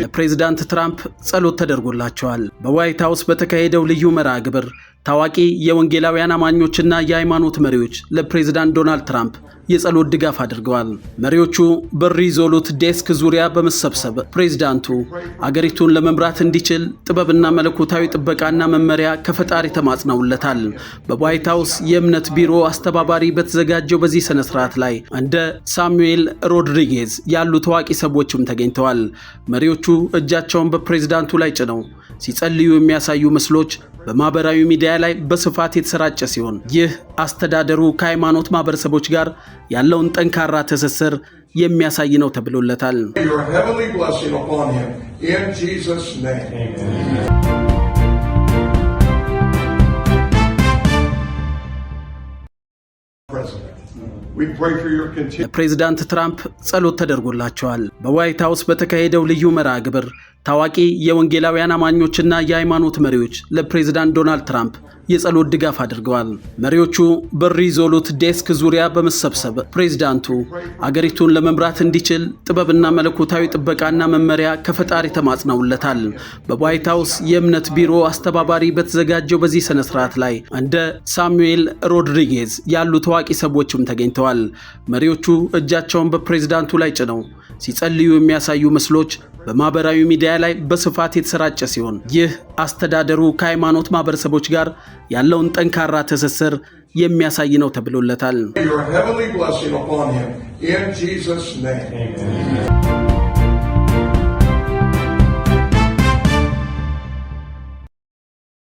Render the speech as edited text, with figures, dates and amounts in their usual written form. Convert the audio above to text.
ለፕሬዝዳንት ትራምፕ ጸሎት ተደርጎላቸዋል። በዋይት ሃውስ በተካሄደው ልዩ መርሃ ግብር ታዋቂ የወንጌላውያን አማኞችና የሃይማኖት መሪዎች ለፕሬዝዳንት ዶናልድ ትራምፕ የጸሎት ድጋፍ አድርገዋል። መሪዎቹ በሪዞሉት ዴስክ ዙሪያ በመሰብሰብ ፕሬዝዳንቱ አገሪቱን ለመምራት እንዲችል ጥበብና መለኮታዊ ጥበቃና መመሪያ ከፈጣሪ ተማጽነውለታል። በዋይት ሃውስ የእምነት ቢሮ አስተባባሪ በተዘጋጀው በዚህ ስነ ስርዓት ላይ እንደ ሳሙኤል ሮድሪጌዝ ያሉ ታዋቂ ሰዎችም ተገኝተዋል። መሪዎቹ እጃቸውን በፕሬዝዳንቱ ላይ ጭነው ሲጸልዩ የሚያሳዩ ምስሎች በማህበራዊ ሚዲያ ላይ በስፋት የተሰራጨ ሲሆን ይህ አስተዳደሩ ከሃይማኖት ማህበረሰቦች ጋር ያለውን ጠንካራ ትስስር የሚያሳይ ነው ተብሎለታል። ለፕሬዝዳንት ትራምፕ ጸሎት ተደርጎላቸዋል። በዋይት ሃውስ በተካሄደው ልዩ መርሃ ግብር ታዋቂ የወንጌላውያን አማኞችና የሃይማኖት መሪዎች ለፕሬዝዳንት ዶናልድ ትራምፕ የጸሎት ድጋፍ አድርገዋል። መሪዎቹ በሪዞሉት ዴስክ ዙሪያ በመሰብሰብ ፕሬዝዳንቱ አገሪቱን ለመምራት እንዲችል ጥበብና መለኮታዊ ጥበቃና መመሪያ ከፈጣሪ ተማጽነውለታል። በዋይት ሃውስ የእምነት ቢሮ አስተባባሪ በተዘጋጀው በዚህ ስነ ስርዓት ላይ እንደ ሳሙኤል ሮድሪጌዝ ያሉ ታዋቂ ሰዎችም ተገኝተዋል። መሪዎቹ እጃቸውን በፕሬዝዳንቱ ላይ ጭነው ሲጸልዩ የሚያሳዩ ምስሎች በማህበራዊ ሚዲያ ላይ በስፋት የተሰራጨ ሲሆን ይህ አስተዳደሩ ከሃይማኖት ማህበረሰቦች ጋር ያለውን ጠንካራ ትስስር የሚያሳይ ነው ተብሎለታል።